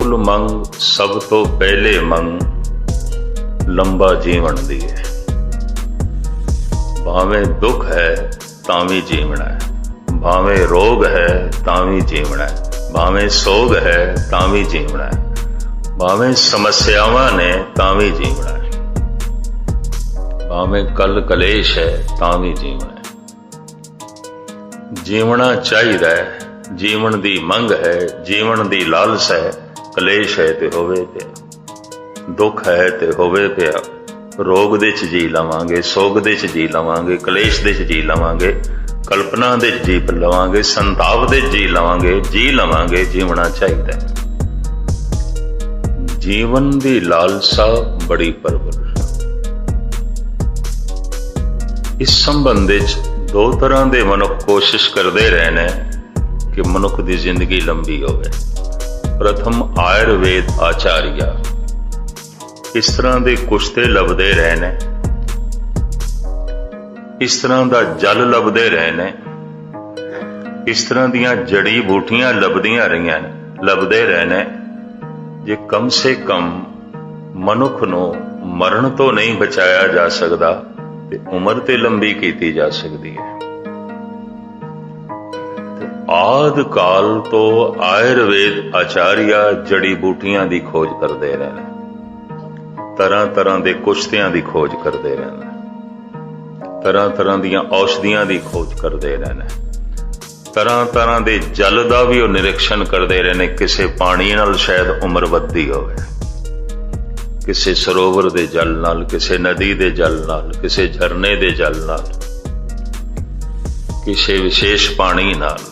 मूल मंग सब तो पहले मंग लंबा जीवन दी है। भावें दुख है तां भी जीवना है, भावें रोग है तां भी जीवना है, भावें सोग है तां भी जीवना है, भावें समस्यावां ने तां भी जीवना है, भावें कल कलेश है तां भी जीवना है। जीवना चाहिदा है, जीवन दी मंग है, जीवन दी लालस है। कलेश है ते होवे पिया, दुख है ते होवे पिया, रोग दे च जी लवांगे, सोग दे च जी लवांगे, कलेश दे च जी लवांगे, कल्पना दे च जी लवांगे, संताप दे च जी लवांगे। जीवना चाहिदा है। जीवन दी लालसा बड़ी प्रबल। इस संबंध दो तरह के मनुख कोशिश करते रहने कि मनुख की जिंदगी लंबी होवे। प्रथम आयुर्वेद आचार्य इस तरह के कुश्ते लभदे रहने, इस तरह का जल लभदे रहने, इस तरह दियां जड़ी बूटियां लभदे रहने जे कम से कम मनुख नूं मरण तो नहीं बचाया जा सकता ते उम्र ते लंबी की जा सकती है। आद काल तो आयुर्वेद आचार्य जड़ी बूटियां की खोज करते रहने, तरह तरह के कुश्तियां की खोज करते रहने, तरह तरह दियां औषधियां की खोज करते रहने, तरह तरह के जल का भी निरीक्षण करते रहने। किसी पानी नाल शायद उम्र वधदी होवे, किसी सरोवर के जल नाल, किसी नदी के जल नाल, किसी झरने के जल नाल, किसी विशेष पानी नाल।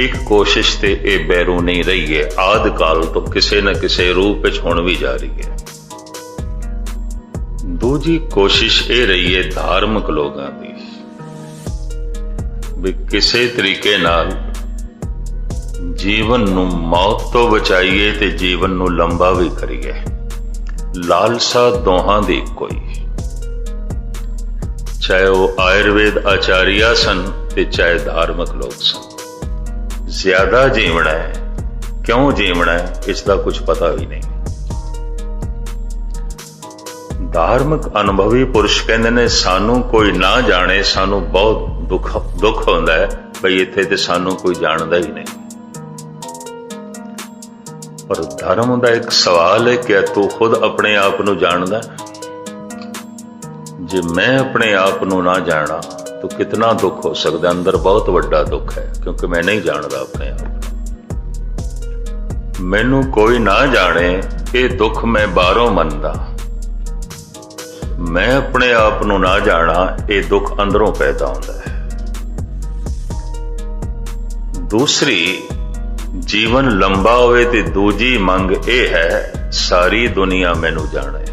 एक कोशिश ते ये बैरू नहीं रही है, आद काल तो किसी न किसी रूप हुण भी जारी है। दूजी कोशिश ये रही है धार्मिक लोगों की भी किसी तरीके नाल जीवन नूं मौत तो बचाइए ते जीवन नूं लंबा भी करिए। लालसा दोहां दी कोई, चाहे वो आयुर्वेद आचार्य सन ते चाहे धार्मिक लोग सन। ज्यादा जीवना है, क्यों जीवना है, इसका कुछ पता भी नहीं। धार्मिक अनुभवी पुरुष कहते ने सानू कोई ना जाने सानू बहुत दुख होंदा है, भाई इत्थे ते सानू कोई जानदा ही नहीं। पर धर्म का एक सवाल है, क्या तू खुद अपने आप नू जानदा? जे मैं अपने आप नू ना जाना तो कितना दुख हो सकता। अंदर बहुत बड़ा दुख है, क्योंकि मैं नहीं जानता अपने आप। मैनू कोई ना जाने ये दुख मैं बाहरों मनदा, मैं अपने आप नू ना जाना ये दुख अंदरों पैदा होता है। दूसरी जीवन लंबा होवे ते दूजी मंग ये है सारी दुनिया मैनू जाने।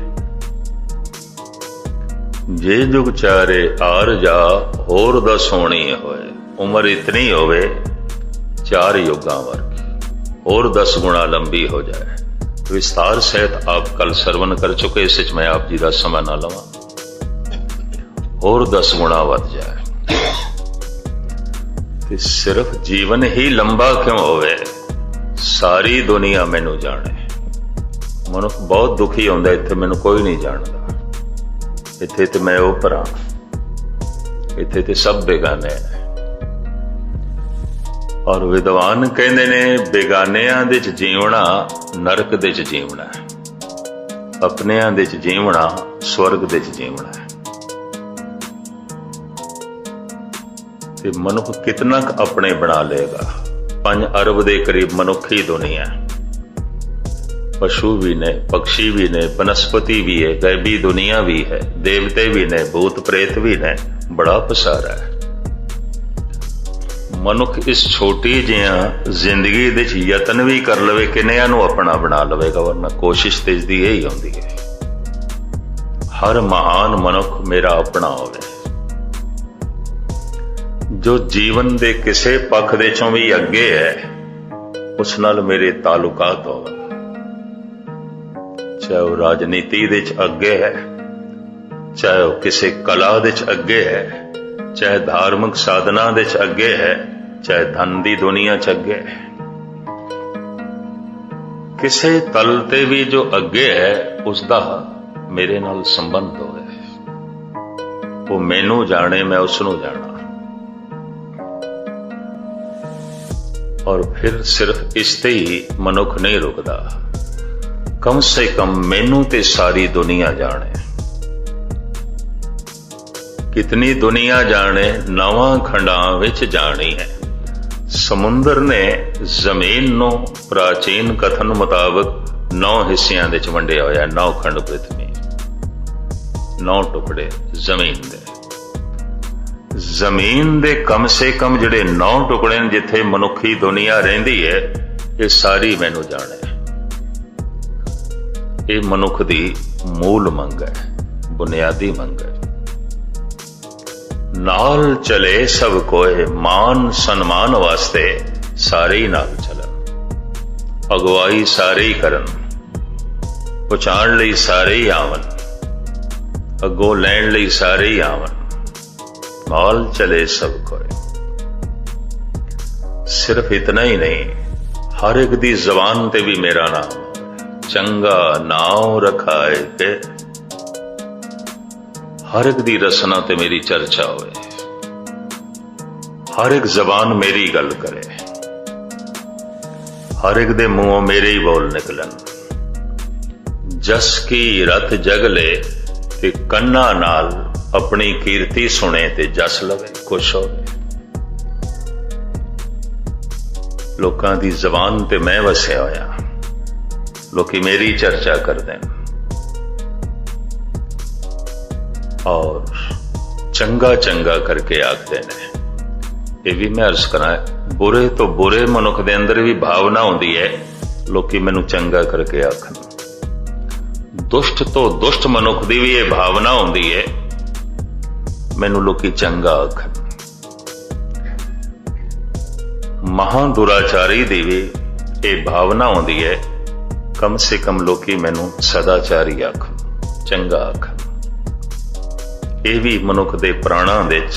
जे जुग चारे आर जा होर दस होनी होए, उम्र इतनी होवे चार युगां वर्गी, और 10 गुणा लंबी हो जाए। विस्तार सहित आप कल सरवण कर चुके, इस मैं आप जी का समा ना लवा। और 10 गुणा वध जाए ते सिर्फ जीवन ही लंबा क्यों होवे, सारी दुनिया मैनू जाने। मनुख बहुत दुखी होंदा, इत्थे मैनू कोई नहीं जानता, इत्थे ते मैं उपरा, इत्थे ते सब बेगाने हैं। और विद्वान कहते ने बेगानियां दे च जीवना नरक दे च जीवना है, अपनियां दे च जीवना स्वर्ग दे च जीवना है। ते मनुख कितना अपने बना लेगा। 5 अरब के करीब मनुखी दुनिया, पशु भी ने, पक्षी भी ने, वनस्पति भी है, गैबी दुनिया भी है, देवते भी ने, भूत प्रेत भी ने, बड़ा पसारा है। मनुख इस छोटी जिहा जिंदगी दे यतन भी कर लवे किन्नियां नूं अपना बना लवेगा, वरना कोशिश ते इसदी यही होंदी है हर महान मनुख मेरा अपना होवे, जो जीवन दे किसे पख दे चों भी अगे है, उस नाल मेरे तालुकात होवे। चाहे वह राजनीति दे च अगे है, चाहे वह किसी कला दे च अगे है, चाहे धार्मिक साधना दे च अगे है, चाहे धन दी दुनिया च अगे है। ਕਿਸੇ ਤਲ ਤੇ ਵੀ ਜੋ ਅੱਗੇ ਹੈ ਉਸ ਦਾ ਮੇਰੇ ਨਾਲ ਸੰਬੰਧ ਹੋਵੇ। ਉਹ ਮੈਨੂੰ ਜਾਣੇ, ਮੈਂ ਉਸ ਨੂੰ ਜਾਣਾ। ਔਰ ਫਿਰ ਸਿਰਫ ਇਸ ਤੇ ਹੀ ਮਨੁੱਖ ਨਹੀਂ ਰੁਕਦਾ, ਕਮ ਸੇ ਕਮ ਮੈਨੂੰ ਤੇ ਸਾਰੀ ਦੁਨੀਆ ਜਾਣੇ। ਕਿਤਨੀ ਦੁਨੀਆ ਜਾਣੇ, ਨਵਾਂ ਖੰਡਾਂ ਵਿੱਚ ਜਾਣੀ ਹੈ। ਸਮੁੰਦਰ ਨੇ ਜ਼ਮੀਨ ਨੂੰ ਪ੍ਰਾਚੀਨ ਕਥਨ ਮੁਤਾਬਕ 9 ਹਿੱਸਿਆਂ ਵਿੱਚ ਵੰਡਿਆ ਹੋਇਆ। 9 ਖੰਡ ਪ੍ਰਿਥਵੀ, 9 ਟੁਕੜੇ ਜ਼ਮੀਨ ਦੇ। ਜ਼ਮੀਨ ਦੇ ਕਮ ਸੇ ਕਮ ਜਿਹੜੇ 9 ਟੁਕੜੇ ਨੇ ਜਿੱਥੇ ਮਨੁੱਖੀ ਦੁਨੀਆ ਰਹਿੰਦੀ ਹੈ, ਇਹ ਸਾਰੀ ਮੈਨੂੰ ਜਾਣੇ। ਇਹ ਮਨੁੱਖ ਦੀ ਮੂਲ ਮੰਗ ਹੈ, ਬੁਨਿਆਦੀ ਮੰਗ ਹੈ। ਨਾਲ ਚਲੇ ਸਭ ਕੋਏ, ਮਾਨ ਸਨਮਾਨ ਵਾਸਤੇ ਸਾਰੇ ਹੀ ਨਾਲ ਚੱਲਣ। ਅਗਵਾਈ ਸਾਰੇ ਹੀ ਕਰਨ, ਪਹੁੰਚਾਉਣ ਲਈ ਸਾਰੇ ਹੀ ਆਵਣ, ਅੱਗੋਂ ਲੈਣ ਲਈ ਸਾਰੇ ਹੀ ਆਵਣ। ਨਾਲ ਚਲੇ ਸਭ ਕੋਏ। ਸਿਰਫ ਇਤਨਾ ਹੀ ਨਹੀਂ, ਹਰ ਇੱਕ ਦੀ ਜ਼ਬਾਨ ਤੇ ਵੀ ਮੇਰਾ ਨਾਮ, ਚੰਗਾ ਨਾਮ ਰਖਾਏ ਕੇ। ਹਰ ਇੱਕ ਦੀ ਰਸਨਾ ਤੇ ਮੇਰੀ ਚਰਚਾ ਹੋਵੇ, ਹਰ ਇੱਕ ਜ਼ਬਾਨ ਮੇਰੀ ਗੱਲ ਕਰੇ, ਹਰ ਇੱਕ ਦੇ ਮੂੰਹੋਂ ਮੇਰੇ ਹੀ ਬੋਲ ਨਿਕਲਣ। ਜਸ ਕੀ ਰਤ ਜਗਲੇ ਤੇ ਕੰਨਾਂ ਨਾਲ ਆਪਣੀ ਕੀਰਤੀ ਸੁਣੇ ਤੇ ਜਸ ਲਵੇ, ਖੁਸ਼ ਹੋਵੇ। ਲੋਕਾਂ ਦੀ ਜ਼ਬਾਨ ਤੇ ਮੈਂ ਵਸਿਆ ਹੋਇਆ, ਲੋਕੀ ਮੇਰੀ ਚਰਚਾ ਕਰਦੇ ਨੇ ਔਰ ਚੰਗਾ ਚੰਗਾ ਕਰਕੇ ਆਖਦੇ ਨੇ। ਇਹ ਵੀ ਮੈਂ ਅਰਜ਼ ਕਰਾਂ, ਬੁਰੇ ਤੋਂ ਬੁਰੇ ਮਨੁੱਖ ਦੇ ਅੰਦਰ ਵੀ ਭਾਵਨਾ ਹੁੰਦੀ ਹੈ ਲੋਕੀ ਮੈਨੂੰ ਚੰਗਾ ਕਰਕੇ ਆਖਣ। ਦੁਸ਼ਟ ਤੋਂ ਦੁਸ਼ਟ ਮਨੁੱਖ ਦੀ ਵੀ ਇਹ ਭਾਵਨਾ ਹੁੰਦੀ ਹੈ ਮੈਨੂੰ ਲੋਕੀ ਚੰਗਾ ਆਖਣ। ਮਹਾਂ ਦੁਰਾਚਾਰੀ ਦੀ ਵੀ ਇਹ ਭਾਵਨਾ ਹੁੰਦੀ ਹੈ ਕਮ ਸੇ ਕਮ ਲੋਕੀ ਮੈਨੂੰ ਸਦਾਚਾਰੀ ਆਖਣ, ਚੰਗਾ ਆਖਣ। ਇਹ ਵੀ ਮਨੁੱਖ ਦੇ ਪ੍ਰਾਣਾਂ ਵਿੱਚ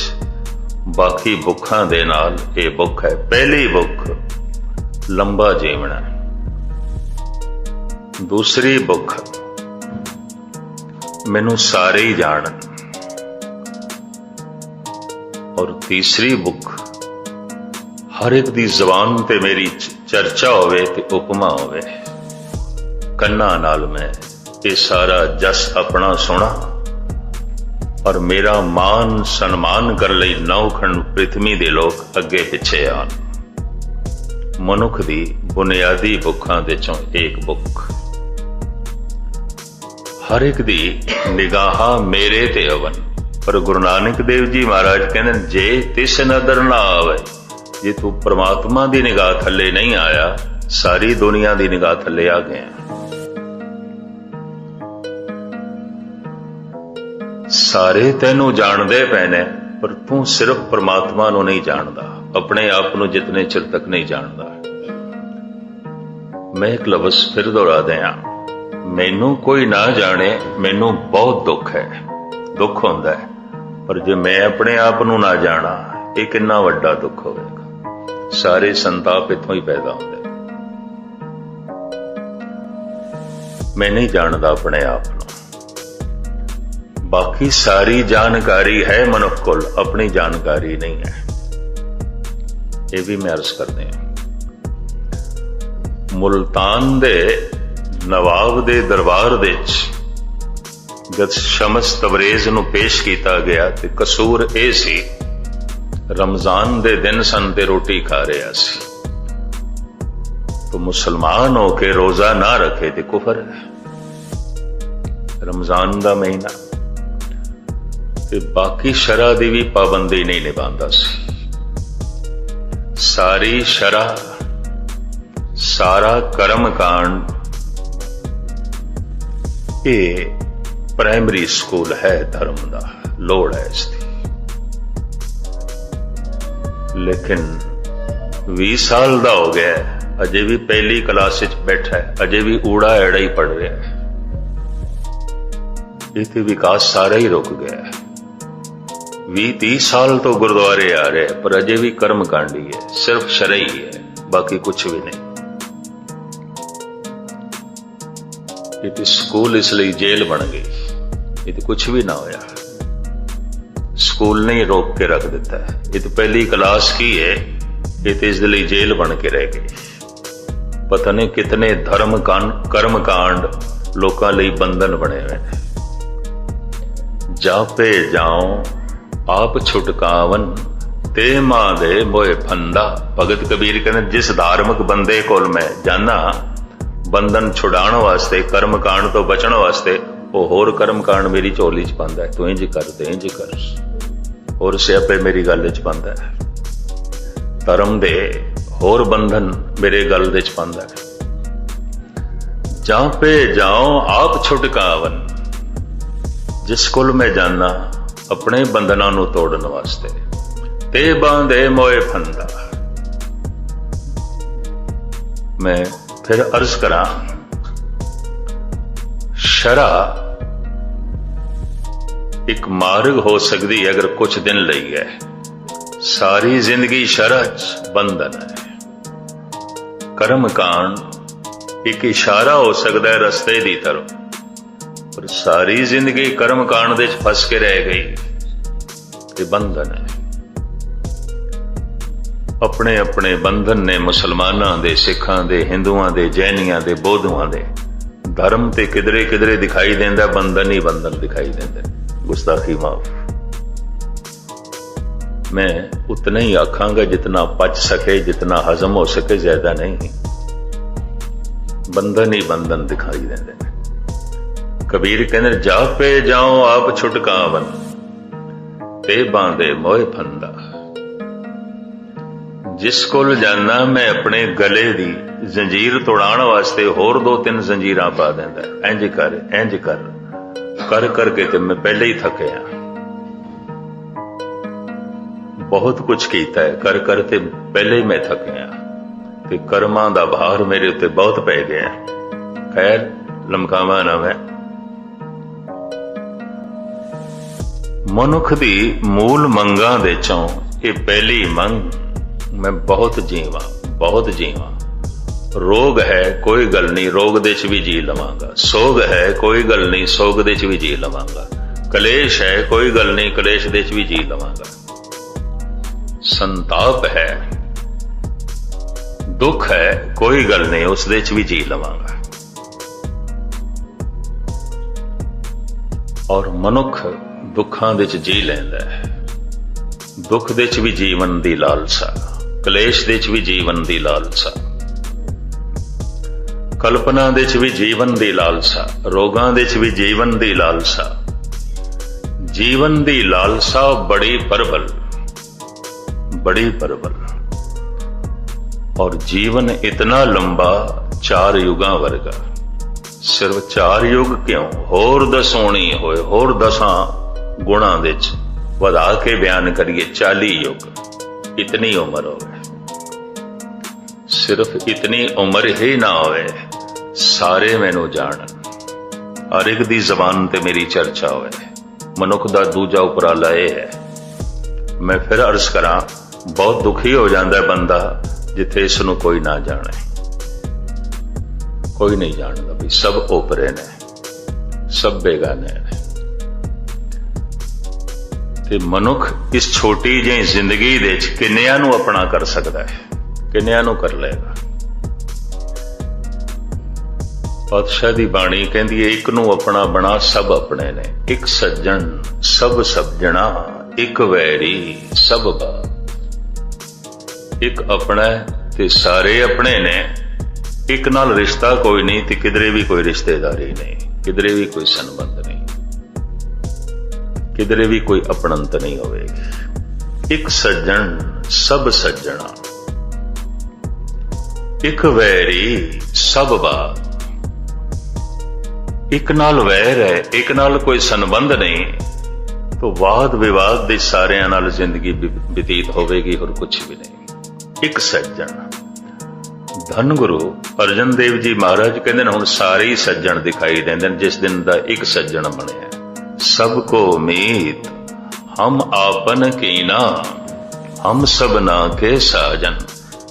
ਬਾਕੀ ਭੁੱਖਾਂ ਦੇ ਨਾਲ ਇਹ ਭੁੱਖ ਹੈ। ਪਹਿਲੀ ਭੁੱਖ ਲੰਬਾ ਜੀਵਣਾ, ਦੂਸਰੀ ਭੁੱਖ ਮੈਨੂੰ ਸਾਰੇ ਹੀ ਜਾਣਨ, ਔਰ ਤੀਸਰੀ ਭੁੱਖ ਹਰ ਇੱਕ ਦੀ ਜ਼ਬਾਨ ਤੇ ਮੇਰੀ ਚਰਚਾ ਹੋਵੇ ਤੇ ਉਪਮਾ ਹੋਵੇ। ਕੰਨਾਂ ਨਾਲ ਮੈਂ ਇਹ ਸਾਰਾ ਜਸ ਆਪਣਾ ਸੁਣਾ ਔਰ ਮੇਰਾ ਮਾਨ ਸਨਮਾਨ ਕਰਨ ਲਈ 9 ਖੰਡ ਪ੍ਰਿਥਵੀ ਦੇ ਲੋਕ ਅੱਗੇ ਪਿੱਛੇ ਆਣ। ਮਨੁੱਖ ਦੀ ਬੁਨਿਆਦੀ ਭੁੱਖਾਂ ਦੇ ਚੋਂ ਇੱਕ ਭੁੱਖ, ਹਰ ਇੱਕ ਦੀ ਨਿਗਾਹਾਂ ਮੇਰੇ ਤੇ ਅਵਨ। ਪਰ ਗੁਰੂ ਨਾਨਕ ਦੇਵ ਜੀ ਮਹਾਰਾਜ ਕਹਿੰਦੇ ਜੇ ਤਿਸ ਨਦਰ ਨਾ ਆਵੇ, ਜੇ ਤੂੰ ਪ੍ਰਮਾਤਮਾ ਦੀ ਨਿਗਾਹ ਥੱਲੇ ਨਹੀਂ ਆਇਆ, ਸਾਰੀ ਦੁਨੀਆ ਦੀ ਨਿਗਾਹ ਥੱਲੇ ਆ ਗਿਆ। ਸਾਰੇ ਤੈਨੂੰ ਜਾਣਦੇ ਪਏ ਨੇ, ਪਰ ਤੂੰ ਸਿਰਫ ਪ੍ਰਮਾਤਮਾ ਨੂੰ ਨਹੀਂ ਜਾਣਦਾ, ਆਪਣੇ ਆਪ ਨੂੰ ਜਿਤਨੇ ਚਿਰ ਤੱਕ ਨਹੀਂ ਜਾਣਦਾ। ਮੈਂ ਇੱਕ ਲਫ਼ਜ਼ ਫਿਰ ਦੁਹਰਾ ਦਿਆਂ, ਮੈਨੂੰ ਕੋਈ ਨਾ ਜਾਣੇ ਮੈਨੂੰ ਬਹੁਤ ਦੁੱਖ ਹੈ, ਦੁੱਖ ਹੁੰਦਾ ਹੈ। ਪਰ ਜੇ ਮੈਂ ਆਪਣੇ ਆਪ ਨੂੰ ਨਾ ਜਾਣਾ, ਇਹ ਕਿੰਨਾ ਵੱਡਾ ਦੁੱਖ ਹੋਵੇਗਾ। ਸਾਰੇ ਸੰਤਾਪ ਇੱਥੋਂ ਹੀ ਪੈਦਾ ਹੁੰਦੇ। ਮੈਂ ਨਹੀਂ ਜਾਣਦਾ ਆਪਣੇ ਆਪ ਨੂੰ। ਬਾਕੀ ਸਾਰੀ ਜਾਣਕਾਰੀ ਹੈ ਮਨੁੱਖ ਕੋਲ, ਆਪਣੀ ਜਾਣਕਾਰੀ ਨਹੀਂ ਹੈ। ਇਹ ਵੀ ਮੈਂ ਅਰਜ਼ ਕਰਦੇ ਹਾਂ। ਮੁਲਤਾਨ ਦੇ ਨਵਾਬ ਦੇ ਦਰਬਾਰ ਵਿੱਚ ਜਦ ਸ਼ਮਸ ਤਬਰੇਜ਼ ਨੂੰ ਪੇਸ਼ ਕੀਤਾ ਗਿਆ ਤੇ ਕਸੂਰ ਇਹ ਸੀ ਰਮਜ਼ਾਨ ਦੇ ਦਿਨ ਸਨ ਤੇ ਰੋਟੀ ਖਾ ਰਿਹਾ ਸੀ। तो मुसलमान होके रोजा ना रखे तो कुफर है। रमजान का महीना ते बाकी शरह की भी पाबंदी नहीं निभाता सी। सारी शरह सारा कर्म कांड ये प्राइमरी स्कूल है धर्म का, लोड़ है इसकी। लेकिन 20 साल का हो गया, अजे भी पहली क्लास बैठा है, अजे भी ऊड़ा एड़ा ही पढ़ रहा है। इतने विकास सारा ही रुक गया है। 20-30 साल तो गुरुद्वारे आ रहे हैं, पर अजे भी कर्म कांडी है, सिर्फ शरई है, बाकी कुछ भी नहीं। ਇਹ ਤੇ ਸਕੂਲ ਇਸ ਲਈ ਜੇਲ੍ਹ ਬਣ ਗਈ। ਇਹ ਤੇ ਕੁਛ ਵੀ ਨਾ ਹੋਇਆ, ਸਕੂਲ ਨੇ ਰੋਕ ਕੇ ਰੱਖ ਦਿੱਤਾ। ਇਹ ਤਾਂ ਪਹਿਲੀ ਕਲਾਸ ਕੀ ਹੈ, ਇਹ ਤੇ ਇਸ ਦੇ ਲਈ ਜੇਲ੍ਹ ਬਣ ਕੇ ਰਹਿ ਗਈ। ਪਤਾ ਨਹੀਂ ਕਿਤਨੇ ਕਰਮ ਕਾਂਡ ਲੋਕਾਂ ਲਈ ਬੰਧਨ ਬਣੇ ਹੋਏ ਨੇ। ਜਾਪੇ ਜਾਉ ਆਪ ਛੁਟਕਾਵਨ ਤੇ ਮਾਂ ਦੇ ਮੋਏ ਫੰਦਾ। ਭਗਤ ਕਬੀਰ ਕਹਿੰਦੇ ਜਿਸ ਧਾਰਮਿਕ ਬੰਦੇ ਕੋਲ ਮੈਂ ਜਾਣਾ ਬੰਧਨ ਛੁਡਾਉਣ ਵਾਸਤੇ, ਕਰਮ ਕਾਂਡ ਤੋਂ ਬਚਣ ਵਾਸਤੇ, ਉਹ ਹੋਰ ਕਰਮ ਕਾਂਡ ਮੇਰੀ ਝੋਲੀ ਚ ਪਾਉਂਦਾ ਹੈ। ਤੂੰ ਇੰਝ ਕਰ ਤੇ ਇੰਝ ਕਰ, ਹੋਰ ਸਿਆਪੇ ਮੇਰੀ ਗੱਲ ਚ ਪਾਉਂਦਾ ਹੈ। ਧਰਮ ਦੇ ਹੋਰ ਬੰਧਨ ਮੇਰੇ ਗੱਲ ਦੇ ਚ ਪਾਉਂਦਾ ਹੈ। ਜਾਪੇ ਜਾਉ ਆਪ ਛੁਟਕਾਵਨ, ਜਿਸ ਕੋਲ ਮੈਂ ਜਾਣਾ ਆਪਣੇ ਬੰਧਨਾਂ ਨੂੰ ਤੋੜਨ ਵਾਸਤੇ, ਤੇ ਬਾਂਧੇ ਮੋਏ ਫੰਦਾ। ਮੈਂ ਫਿਰ ਅਰਜ਼ ਕਰਾਂ, ਸ਼ਰ੍ਹਾ ਇੱਕ ਮਾਰਗ ਹੋ ਸਕਦੀ ਹੈ ਅਗਰ ਕੁਝ ਦਿਨ ਲਈ ਹੈ। ਸਾਰੀ ਜ਼ਿੰਦਗੀ ਸ਼ਰ੍ਹਾ ਚ ਬੰਧਨ ਹੈ। ਕਰਮ ਕਾਂਡ ਇੱਕ ਇਸ਼ਾਰਾ ਹੋ ਸਕਦਾ ਹੈ ਰਸਤੇ ਦੀ ਤਰਫ, ਪਰ ਸਾਰੀ ਜ਼ਿੰਦਗੀ ਕਰਮ ਕਾਂਡ ਦੇ ਚ ਫਸ ਕੇ ਰਹਿ ਗਈ ਤੇ ਬੰਧਨ ਹੈ। ਆਪਣੇ ਆਪਣੇ ਬੰਧਨ ਨੇ ਮੁਸਲਮਾਨਾਂ ਦੇ, ਸਿੱਖਾਂ ਦੇ, ਹਿੰਦੂਆਂ ਦੇ, ਜੈਨੀਆਂ ਦੇ, ਬੋਧੂਆਂ ਦੇ। ਧਰਮ ਤੇ ਕਿਧਰੇ ਕਿਧਰੇ ਦਿਖਾਈ ਦਿੰਦਾ ਬੰਧਨ ਹੀ ਬੰਧਨ ਦਿਖਾਈ ਦਿੰਦੇ। ਗੁਸਤਾਖੀ ਮਾਫ। मैं उतना ही आखांगा जितना पच सके, जितना हजम हो सके, ज्यादा नहीं। बंधन ही बंधन दिखाई देंगे। कबीर कहते जापे जाओ आप छुटकावन ते बांधे मोए फंदा। जिस कोल जाना मैं अपने गले दी जंजीर तोड़ाण वास्ते होर दो तीन जंजीरां पा देंदा। इंज कर करके ते मैं पहले ही थकिया। बहुत कुछ कीता है, कर कर ते पहले ही मैं थक गया ते कर्मां दा भार मेरे उत्ते बहुत पै गया। खैर लमकावा ना मैं। मनुख दी मूल मंगां दे चों ये पहली मंग मैं बहुत जीवां। रोग है कोई गल नहीं, रोग दे च भी जी लवांगा। सोग है कोई गल नहीं, सोग दे च भी जी लवांगा। कलेश है कोई गल नहीं, कलेश दे च भी जी लवांगा। संताप है, दुख है कोई गल नहीं, उस दे च भी जी लवांगा। और मनुख दुखां दे च जी लैंदा है। दुख दे च भी जीवन दी लालसा, कलेश दे च भी जीवन दी लालसा, कल्पना दे च भी जीवन दी लालसा, रोगां दे च भी जीवन दी लालसा। जीवन दी लालसा बड़ी प्रबल, और जीवन इतना लंबा 4 युगां वर्गा। सिर्फ 4 युग क्यों, होर 10 होनी होए, होर 10 गुणा दे वधा के बयान करिए 40 युग। इतनी उम्र होवे। सिर्फ इतनी उम्र ही ना होवे सारे मैनू जानन, हर एक दी जबान ते मेरी चर्चा होवे। मनुख दा दूजा उपराला यह है। मैं फिर अर्ज करा, बहुत दुखी हो जाता है बंदा जिथे इसनू कोई ना जाने। कोई नहीं जानता भी सब ओपरे ने, सब बेगाने ने। ते मनुख इस छोटी जी जिंदगी दे किन्नियां नू अपना कर सकता है, किन्नियां नू कर लेगा। पातशाह दी बाणी कहती है, एक नू अपना बना सब अपने ने। एक सज्जन सब सज्जणा, एक वैरी सब बाप। एक अपना ते सारे अपने ने, एक नाल रिश्ता कोई नहीं ते किधरे भी कोई रिश्तेदारी नहीं, किधरे भी कोई संबंध नहीं, किधरे भी कोई अपनंत नहीं होवेगी। एक सज्जन सब सज्जणा, एक वैरी सब बाप। एक नाल वैर है, एक नाल कोई संबंध नहीं, तो वाद विवाद दे सारियां नाल जिंदगी बतीत होवेगी और कुछ भी नहीं। एक सज्जन। धन गुरु अर्जन देव जी महाराज कहते हैं, हुण सारे ही सज्जन दिखाई देंदे जिस दिन दा एक सज्जन बने। सबको मीत हम आपन कीना, हम सबना के साजन।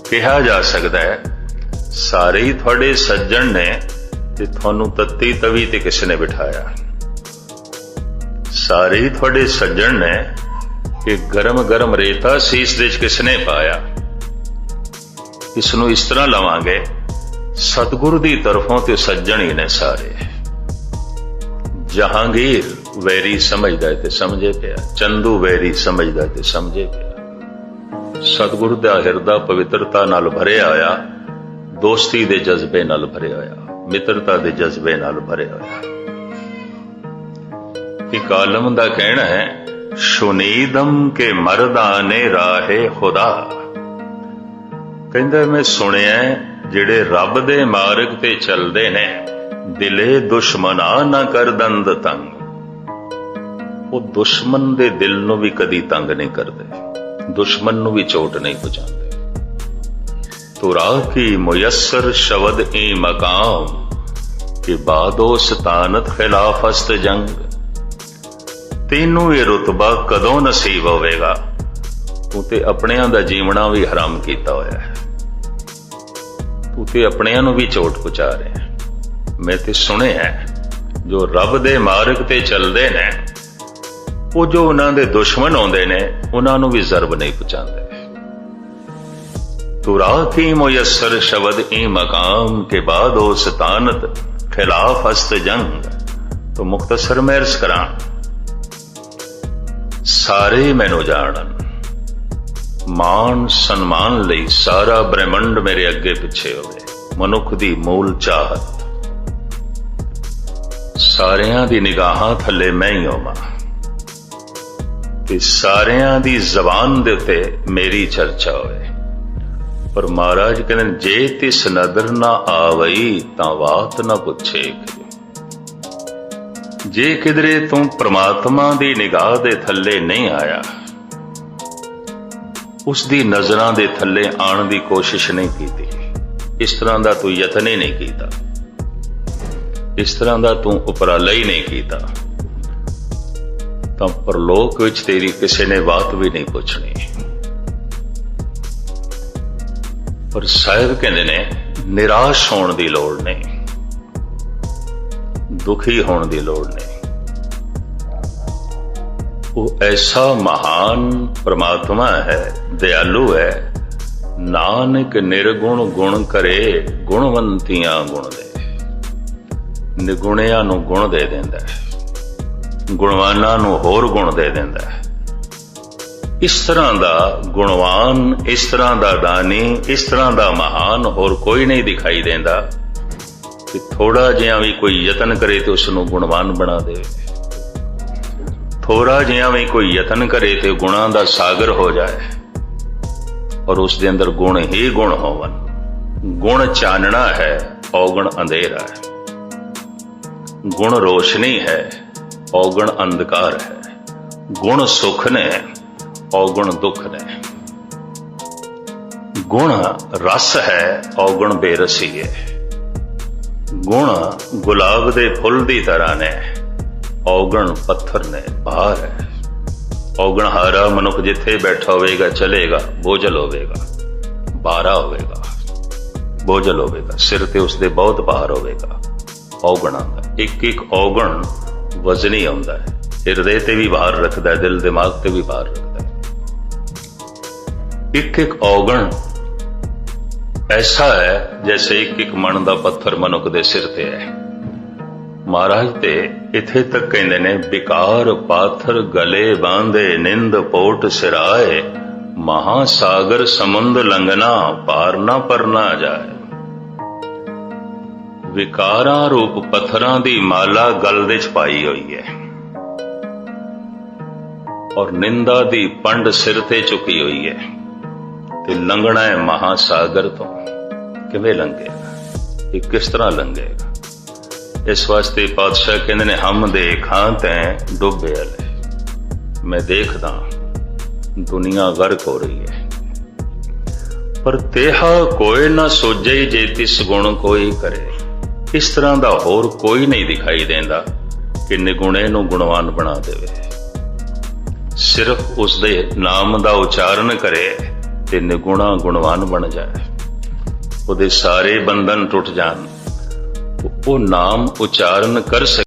कहा जा सकता है सारे ही थोड़े सज्जन ने ਤੇ ਤੁਹਾਨੂੰ ਤੱਤੀ ਤਵੀ ਤੇ ਕਿਸ ਨੇ ਬਿਠਾਇਆ। ਸਾਰੇ ਹੀ ਤੁਹਾਡੇ ਸੱਜਣ ਨੇ ਕਿ ਗਰਮ ਗਰਮ ਰੇਤਾ ਸੀਸ ਦੇ 'ਚ ਕਿਸ ਨੇ ਪਾਇਆ। ਇਸ ਨੂੰ ਇਸ ਤਰ੍ਹਾਂ ਲਵਾਂਗੇ, ਸਤਿਗੁਰੂ ਦੀ ਤਰਫੋਂ ਤੇ ਸੱਜਣ ਹੀ ਨੇ ਸਾਰੇ। ਜਹਾਂਗੀਰ ਵੈਰੀ ਸਮਝਦਾ ਤੇ ਸਮਝੇ ਪਿਆ, ਚੰਦੂ ਵੈਰੀ ਸਮਝਦਾ ਤੇ ਸਮਝੇ ਪਿਆ। ਸਤਿਗੁਰੂ ਦਾ ਹਿਰਦਾ ਪਵਿੱਤਰਤਾ ਨਾਲ ਭਰਿਆ ਹੋਇਆ, ਦੋਸਤੀ ਦੇ ਜਜ਼ਬੇ ਨਾਲ ਭਰਿਆ ਹੋਇਆ, ਮਿੱਤਰਤਾ ਦੇ ਜਜ਼ਬੇ ਨਾਲ ਭਰਿਆ ਹੋਇਆ। ਇੱਕ ਆਲਮ ਦਾ ਕਹਿਣਾ ਹੈ, ਸ਼ੁਨੀਦਮ ਕੇ ਮਰਦਾਨੇ ਰਾਹੇ ਖੁਦਾ। ਕਹਿੰਦਾ ਮੈਂ ਸੁਣਿਆ ਜਿਹੜੇ ਰੱਬ ਦੇ ਮਾਰਗ ਤੇ ਚੱਲਦੇ ਨੇ, ਦਿਲੇ ਦੁਸ਼ਮਨਾ ਨਾ ਕਰ ਦੰਦ ਤੰਗ। ਉਹ ਦੁਸ਼ਮਣ ਦੇ ਦਿਲ ਨੂੰ ਵੀ ਕਦੀ ਤੰਗ ਨਹੀਂ ਕਰਦੇ, ਦੁਸ਼ਮਣ ਨੂੰ ਵੀ ਚੋਟ ਨਹੀਂ ਪਹੁੰਚਾਉਂਦੇ। ਤੁਰਾ ਕੀ ਮੁਯੱਸਰ ਸ਼ਬਦ ਏ ਮਕਾਮ ਕਿ ਬਾਦੋ ਸਤਾਨਤ ਖਿਲਾਫ ਹਸਤ ਜੰਗ। ਤੈਨੂੰ ਇਹ ਰੁਤਬਾ ਕਦੋਂ ਨਸੀਬ ਹੋਵੇਗਾ? ਤੂੰ ਤੇ ਆਪਣਿਆਂ ਦਾ ਜੀਵਣਾ ਵੀ ਹਰਾਮ ਕੀਤਾ ਹੋਇਆ ਹੈ, ਤੂੰ ਤੇ ਆਪਣਿਆਂ ਨੂੰ ਵੀ ਚੋਟ ਪਹੁੰਚਾ ਰਿਹਾ। ਮੈਂ ਤੇ ਸੁਣਿਆ ਜੋ ਰੱਬ ਦੇ ਮਾਰਗ ਤੇ ਚੱਲਦੇ ਨੇ, ਉਹ ਜੋ ਉਹਨਾਂ ਦੇ ਦੁਸ਼ਮਣ ਆਉਂਦੇ ਨੇ, ਉਹਨਾਂ ਨੂੰ ਵੀ ਜ਼ਰਬ ਨਹੀਂ ਪਹੁੰਚਾਉਂਦੇ। ਤੁਰਾ ਕੀ ਮੁਯੱਸਰ ਸ਼ਬਦ ਏ ਮਕਾਮ ਕੇ ਬਾਦੋ ਸਤਾਨਤ ਖਿਲਾਫ ਹਸਤ ਜੰਗ। ਤੋ ਮੁਖਤਸਰ ਮੈਂ ਅਰਜ਼ ਕਰਾਂ, ਸਾਰੇ ਮੈਨੂੰ ਜਾਣਨ, ਮਾਣ ਸਨਮਾਨ ਲਈ ਸਾਰਾ ਬ੍ਰਹਿਮੰਡ ਮੇਰੇ ਅੱਗੇ ਪਿੱਛੇ ਹੋਵੇ। ਮਨੁੱਖ ਦੀ ਮੂਲ ਚਾਹਤ, ਸਾਰਿਆਂ ਦੀ ਨਿਗਾਹਾਂ ਥੱਲੇ ਮੈਂ ਹੀ ਹੋਵਾਂ ਤੇ ਸਾਰਿਆਂ ਦੀ ਜ਼ਬਾਨ ਦੇ ਉੱਤੇ ਮੇਰੀ ਚਰਚਾ ਹੋਵੇ। ਪਰ ਮਹਾਰਾਜ ਕਹਿੰਦੇ, ਜੇ ਤਿਸ ਨਦਰ ਨਾ ਆਵਈ ਤਾਂ ਬਾਤ ਨਾ ਪੁੱਛੇ। ਜੇ ਕਿਧਰੇ ਤੂੰ ਪ੍ਰਮਾਤਮਾ ਦੀ ਨਿਗਾਹ ਦੇ ਥੱਲੇ ਨਹੀਂ ਆਇਆ, ਉਸ ਦੀ ਨਜ਼ਰਾਂ ਦੇ ਥੱਲੇ ਆਉਣ ਦੀ ਕੋਸ਼ਿਸ਼ ਨਹੀਂ ਕੀਤੀ, ਇਸ ਤਰ੍ਹਾਂ ਦਾ ਤੂੰ ਯਤਨ ਹੀ ਨਹੀਂ ਕੀਤਾ, ਇਸ ਤਰ੍ਹਾਂ ਦਾ ਤੂੰ ਉਪਰਾਲਾ ਹੀ ਨਹੀਂ ਕੀਤਾ, ਤਾਂ ਪਰਲੋਕ ਵਿੱਚ ਤੇਰੀ ਕਿਸੇ ਨੇ ਬਾਤ ਵੀ ਨਹੀਂ ਪੁੱਛਣੀ। ਪਰ ਸਾਹਿਬ ਕਹਿੰਦੇ ਨੇ, ਨਿਰਾਸ਼ ਹੋਣ ਦੀ ਲੋੜ ਨਹੀਂ, ਦੁਖੀ ਹੋਣ ਦੀ ਲੋੜ ਨਹੀਂ। ਉਹ ਐਸਾ ਮਹਾਨ ਪ੍ਰਮਾਤਮਾ ਹੈ, ਦਿਆਲੂ ਹੈ। ਨਾਨਕ ਨਿਰਗੁਣ ਗੁਣ ਕਰੇ, ਗੁਣਵੰਤੀਆਂ ਗੁਣ ਦੇ। ਨਿਗੁਣਿਆਂ ਨੂੰ ਗੁਣ ਦੇ ਦਿੰਦਾ ਹੈ, ਗੁਣਵਾਨਾਂ ਨੂੰ ਹੋਰ ਗੁਣ ਦੇ ਦਿੰਦਾ ਹੈ। ਇਸ ਤਰ੍ਹਾਂ ਦਾ ਗੁਣਵਾਨ, ਇਸ ਤਰ੍ਹਾਂ ਦਾ ਦਾਨੀ, ਇਸ ਤਰ੍ਹਾਂ ਦਾ ਮਹਾਨ ਹੋਰ ਕੋਈ ਨਹੀਂ ਦਿਖਾਈ ਦਿੰਦਾ ਕਿ ਥੋੜਾ ਜਿਹਾ ਵੀ ਕੋਈ ਯਤਨ ਕਰੇ ਤੇ ਉਸ ਨੂੰ ਗੁਣਵਾਨ ਬਣਾ ਦੇਵੇ। ਥੋੜਾ ਜਿਹਾ ਵੀ ਕੋਈ ਯਤਨ ਕਰੇ ਤੇ ਗੁਣਾਂ ਦਾ ਸਾਗਰ ਹੋ ਜਾਏ, ਔਰ ਉਸ ਦੇ ਅੰਦਰ ਗੁਣ ਹੀ ਗੁਣ ਹੋਵਨ। ਗੁਣ ਚਾਨਣਾ ਹੈ, ਔਗਣ ਅੰਧੇਰਾ ਹੈ। ਗੁਣ ਰੋਸ਼ਨੀ ਹੈ, ਔਗਣ ਅੰਧਕਾਰ ਹੈ। ਗੁਣ ਸੁਖ ਨੇ, ਔਗਣ ਦੁੱਖ ਨੇ। ਗੁਣ ਰਸ ਹੈ, ਔਗਣ ਬੇਰਸੀ ਹੈ। ਗੁਣ ਗੁਲਾਬ ਦੇ ਫੁੱਲ ਦੀ ਤਰ੍ਹਾਂ ਨੇ, ਔਗਣ ਪੱਥਰ ਨੇ, ਭਾਰ ਹੈ। ਔਗਣ ਹਾਰਾ ਮਨੁੱਖ ਜਿੱਥੇ ਬੈਠਾ ਹੋਵੇਗਾ ਚਲੇਗਾ, ਬੋਝਲ ਹੋਵੇਗਾ, ਭਾਰਾ ਹੋਵੇਗਾ, ਬੋਝਲ ਹੋਵੇਗਾ, ਸਿਰ ਤੇ ਉਸਦੇ ਬਹੁਤ ਭਾਰ ਹੋਵੇਗਾ। ਔਗਣਾਂ ਦਾ ਇੱਕ ਇੱਕ ਔਗਣ ਵਜ਼ਨੀ ਆਉਂਦਾ ਹੈ, ਹਿਰਦੇ ਤੇ ਵੀ ਭਾਰ ਰੱਖਦਾ ਹੈ, ਦਿਲ ਦਿਮਾਗ ਤੇ ਵੀ ਭਾਰ ਰੱਖਦਾ ਹੈ। ਇੱਕ ਇੱਕ ਔਗਣ ਐਸਾ ਹੈ ਜੈਸੇ ਇੱਕ ਇੱਕ ਮਣ ਦਾ ਪੱਥਰ ਮਨੁੱਖ ਦੇ ਸਿਰ ਤੇ ਹੈ। ਮਹਾਰਾਜ ਤੇ ਇੱਥੇ ਤੱਕ ਕਹਿੰਦੇ ਨੇ, ਵਿਕਾਰ ਪਾਥਰ ਗਲੇ ਬਾਂਧੇ, ਨਿੰਦ ਪੋਟ ਸਿਰਾਏ, ਮਹਾਸਾਗਰ ਸਮੁੰਦ ਲੰਘਣਾ, ਪਾਰ ਨਾ ਪਰਨਾ ਜਾਏ। ਵਿਕਾਰਾਂ ਰੂਪ ਪੱਥਰਾਂ ਦੀ ਮਾਲਾ ਗਲ ਦੇ 'ਚ ਪਾਈ ਹੋਈ ਹੈ, ਔਰ ਨਿੰਦਾ ਦੀ ਪੰਡ ਸਿਰ ਤੇ ਚੁੱਕੀ ਹੋਈ ਹੈ, ਤੇ ਲੰਘਣਾ ਹੈ ਮਹਾਸਾਗਰ ਤੋਂ। ਕਿਵੇਂ ਲੰਘੇਗਾ? ਇਹ ਕਿਸ ਤਰ੍ਹਾਂ ਲੰਘੇਗਾ? ਇਸ ਵਾਸਤੇ ਪਾਤਸ਼ਾਹ ਕਹਿੰਦੇ ਨੇ, ਹਮ ਦੇਖਾਂ ਤੈਂ ਡੁੱਬੇ ਵਾਲੇ। ਮੈਂ ਦੇਖਦਾ ਦੁਨੀਆ ਗਰਕ ਹੋ ਰਹੀ ਹੈ, ਪਰ ਤੇਹਾ ਕੋਈ ਨਾ ਸੋਝੇ ਜੇ ਤਿਸ ਗੁਣ ਕੋਈ ਕਰੇ। ਇਸ ਤਰ੍ਹਾਂ ਦਾ ਹੋਰ ਕੋਈ ਨਹੀਂ ਦਿਖਾਈ ਦਿੰਦਾ ਕਿ ਨਿਗੁਣੇ ਨੂੰ ਗੁਣਵਾਨ ਬਣਾ ਦੇਵੇ। ਸਿਰਫ ਉਸਦੇ ਨਾਮ ਦਾ ਉਚਾਰਨ ਕਰੇ ਤੇ ਨਿਗੁਣਾ ਗੁਣਵਾਨ ਬਣ ਜਾਏ, ਉਹਦੇ ਸਾਰੇ ਬੰਧਨ ਟੁੱਟ ਜਾਣ, ਉਹ ਨਾਮ ਉਚਾਰਨ ਕਰ